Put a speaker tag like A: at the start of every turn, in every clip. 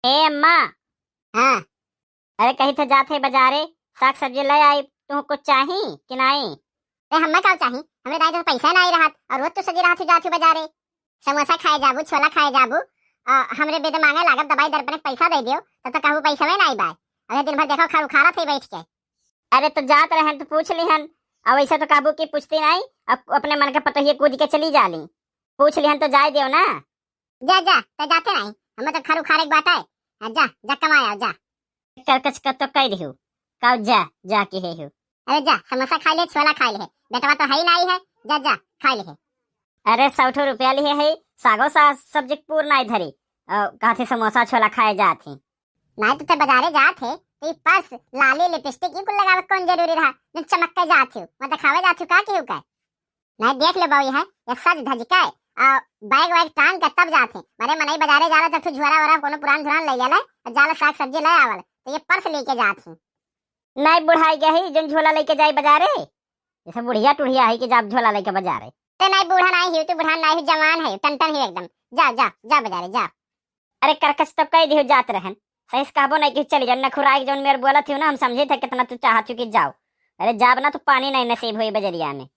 A: हे अम्मा।
B: हाँ।
A: अरे कहीं तो जाते बाजारे साग सब्जी ले आई, तू कुछ चाही कि नहीं?
B: अरे हमें का चाही, हमरे दाई तो पैसा नहीं रहत और रोज तो सजी रहत जाथी बाजारे। समोसा खाए जाबू, छोला खाए जाबू, हमरे बेद मांगे लागत दवाई दर पर पैसा दे दियो तब तक कहू पैसा में नहीं बाय। अरे दिन भर देखो खारू खारा थे बैठ के।
A: अरे तो जात रहन तो पूछ लिहन, अब ऐसा तो काबू की पूछती नहीं, अब अपने मन के पतो ही कूद के चली जाली। पूछ लिहन तो जाए दियो ना।
B: जा जा तो जाते नहीं, हमें तो खारू खारे बात है। जा जा कमाया जा।
A: करकच का तो कह दियो का जा जा के हे हो।
B: अरे जा समोसा खा ले, छोला खा ले, बेटवा तो है ही नहीं है। जा जा खा ले।
A: अरे 100 रुपया लिए है, सागो सा सब्जी पूर्ण धरी कहा समोसा छोला खाए जाती।
B: नहीं तो बाजारे जाते तो पर्स लाली लिपस्टिक ये कुल लगावे कौन जरूरी रहा, न चमक के जाती हूँ मैं दिखावे जाती हूँ का क्यों का। नहीं देख ले बाऊ है ये सज धज के बैग वैग टांग के तब जाते। मारे मनई बाजारे जाला तब झुरा वरा कोनो पुरान धुरान ले जाला जाला साग सब्जी ले आवल तो ये पर्स लेके जाती।
A: नहीं बुढ़ाई गई जन झोला लेके जाए बाजारे, जैसे बुढ़िया टुढ़िया है कि जाब झोला लेके बाजारे।
B: तो नहीं बूढ़ा नहीं ही, तू बूढ़ा नहीं ही, जवान है टन ही एकदम। जा जा जा बाजारे जा।
A: अरे करकच तब कह दियो जात रहन, सही से कहबो नहीं कि चली जाओ न खुराई जो मेरे बोला थी ना, हम समझे थे कितना तू चाहती कि जाओ। अरे जाब ना तो पानी नहीं नसीब हुई बजरिया में।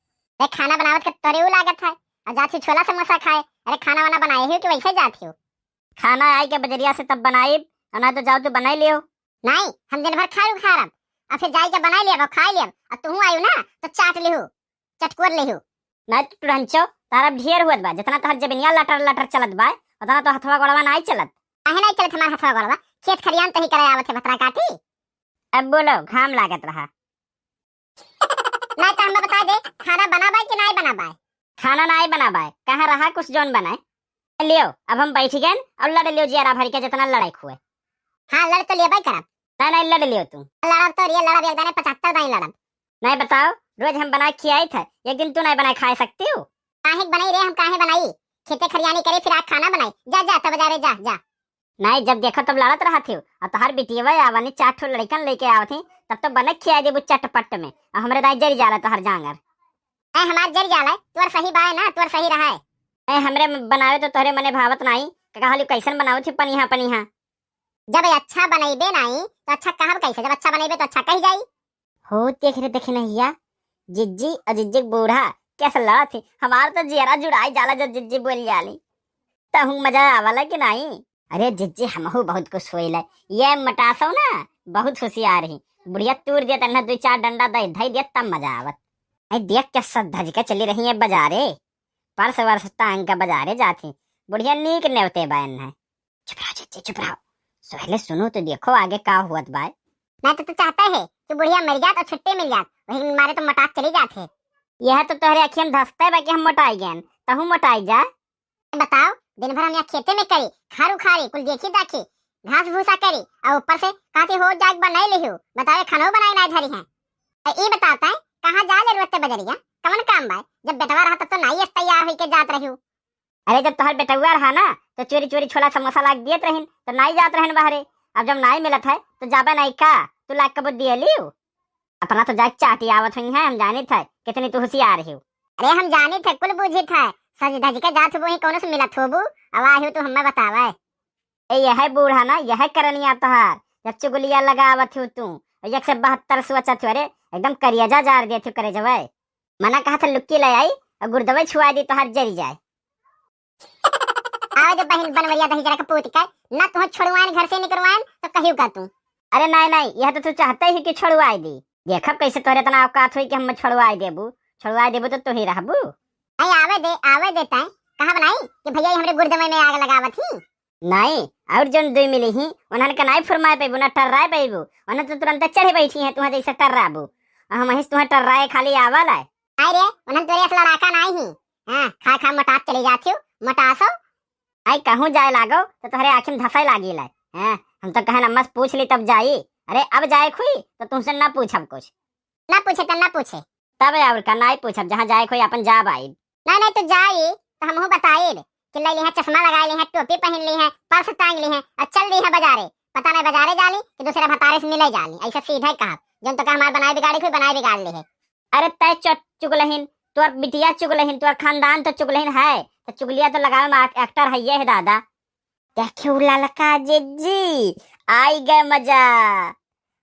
B: खाना बनावत के तोरे लागत है और जाती छोला समोसा खाए। अरे खाना वाना बनाए हो कि वैसे जाती हो?
A: खाना आई के बजरिया से तब बनाई, ना तो जाओ तो बनाई लियो।
B: नहीं हम दिन भर खारू खारब और फिर जाई के बनाई लिया खाई लिया और तू आयु ना तो चाट लिहू चटकुर लिहू।
A: नहीं तो टुरंचो तारा ढेर हुत बा, जितना तोहर जबनिया लटर लटर चलत बा उतना तो हथवा गोड़वा नहीं चलत।
B: काहे नहीं चलत हमार हथवा गोड़वा? खेत खरियान तो ही करे आवत है बतरा काटी।
A: अब बोलो घाम लागत रहा।
B: नहीं तो हमें बता दे खाना बनाबाई कि नहीं बनाबाई?
A: खाना नहीं बनाबाई, कहाँ रहा कुछ जौन बनाए लियो। अब हम बैठ गए और लड़ लियो जियारा भर के जितना लड़ाई हुए।
B: हाँ लड़ तो लिया करब।
A: नहीं लड़ लियो तू।
B: लड़ब तो ये लड़ब एक दाने 75 दाई लड़ब।
A: नहीं बताओ रोज हम बना खियाई थे, एक दिन तू नहीं बनाए खा सकती हो?
B: काहे बनाई रे, हम काहे बनाई? खेते खरियानी करे फिर आज खाना बनाई। जा जा तब बाजारे जा जा।
A: नहीं जब देखो तब लड़त रहा थी और तोहर बिटिया आवनी 4 ठो लड़कन लेके आवत थी तब तो बने खिया देबू चटपट में और हमरे दाई जरी जाला तोहर जांगर।
B: ए हमार जरी जाला तोर सही बाय ना, तोर सही रहा है।
A: ए हमरे बनावे तो तोहरे मने भावत नहीं, कहली कैसन बनाओ थी पनिहा पनिहा।
B: जब अच्छा बनाइबे नहीं तो अच्छा कहब कैसे? जब अच्छा बनाइबे तो अच्छा कही जाई।
A: हो देखे नहीं जिज्जी और जिज्जी बूढ़ा कैसे लड़ा थी, हमार तो जियरा जुड़ाई जाला जब जिज्जी बोल जाली तहु मजा आवला कि नहीं। अरे जिज्जी हमहू बहुत खुश होइल, ये मटासो ना बहुत होशियार रही। बुढ़िया तूर दिया तन्ना 2-4 डंडा दे धई दिया तब मजा आवत। आई देख के सब धज के चली रही है बाजारे, परस वर्ष टांग का बाजारे जाती। बुढ़िया नीक नेवते बायन है। चुप रहो जिज्जी चुप रहो, पहले सुनो तो देखो आगे का हुआ बाय।
B: मैं तो तू चाहता है कि बुढ़िया मर जात और छुट्टी मिल जात, वही मारे तो मटाक चली जाते।
A: यह तो तोहरे अखियन धसते बा कि हम मोटाई गए तहु मोटाई जा।
B: बताओ दिन भर हम यहाँ खेते में करी खारू खारी कुल देखी दाखी घास भूसा करी और ऊपर से काती हो जाग बनाई लिहू। बताओ खानो बनाई ना धरी है। ये बताता है कहाँ जा ले रोते बजरिया कमन काम बाय? जब बेटवा रहा तब तो नहीं तैयार होके जात रही।
A: अरे जब तोहर बेटुआ रहा ना तो चोरी चोरी छोला समोसा लाग दियत रहिन तो नहीं जात रहन बाहरे। अब जब नहीं मिलत है तो जाबे नहीं का तू लाग कब दिए लियो। अपना तो जाग चाटी आवत हुई है, हम जाने थे कितनी तू होशियार है।
B: अरे हम जाने थे कुल बुझी था सज धज के जात हो कौन से मिलत होबू अब आही तो हमें बतावा।
A: यह बूढ़ा ना यह करनिया तोहार जब चुगलिया लगावत हो तू 172 सोचत अरे एकदम करियाजा जार दिए थे करे जवे। मना कहा था लुक्की ले आई और गुर्दवे छुआ दी तोहार जरी जाए।
B: आओ जो बहन बनवरिया दही जरा कपूत का ना तुम छोड़वाएं घर से निकलवाएं तो कहियो का तू।
A: अरे नहीं यह तो तू चाहते ही कि छोड़वाई दी। देखब कैसे तोहरे तना औकात हुई कि हम छोड़वाई देबू तो तू ही रहबू।
B: अरे आवे देता है कहा बनाई कि भैया हमरे गुर्दमे में आग लगावत ही।
A: नहीं और जन दुई मिली ही उन्हन के नहीं फुरमाए पेबू ना टर्राए पेबू, उन्हन तो तुरंत चढ़े बैठी है तुहा जैसे टर्राबू। हम हिस तुहा टर्राए खाली आवल है।
B: अरे उन्हन तोरे असला लड़ाका नहीं ही। हां खा खा मटात चली जाती हो मटासो।
A: आई कहूं जाए लागो तो तोहरे आँखिन धसाई लागी ला। हैं हम तो कहे नमस पूछ ली तब जाई। अरे अब जाए खुई तो तुमसे ना पूछब कुछ।
B: ना पूछे तो ना पूछे
A: तब और का नहीं पूछब, जहाँ जाए खुई अपन जा बाई।
B: नहीं तो जाई तो हमहू बताए कि ले ली है चश्मा लगा ली है टोपी पहन ली है पर्स टांग ली है और चल ली है बाजारे। पता नहीं बाजारे जाली कि दूसरे भतारे से मिले जाली, ऐसा सीधा कहा जन तो कहा हमारे बनाए बिगाड़ी कोई बनाए बिगाड़ ली है।
A: अरे तय चुगलहीन तोर बिटिया चुगलहीन तोर खानदान तो चुगलहीन है तो चुगलिया तो लगावे में एक्टर है ये है दादा। देखे ललका जिज्जी, आई गए मजा।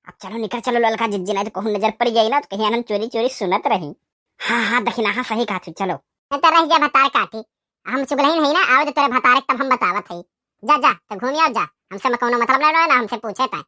A: अब चलो निकल चलो ललका जिज्जी, नहीं तो कहूँ नजर पड़ गई ना तो कहीं हम चोरी चोरी सुनत रही। हाँ हाँ दखिना, हाँ सही कहा तू, चलो।
B: मैं तो रह जा भतार काटी, हम चुगलही नहीं ना, आओ तो तेरे भतारे तब हम बतावत हई। जा जा तो घूम आओ जा, हमसे में कोनो मतलब नहीं रहे ना हमसे पूछे पाए।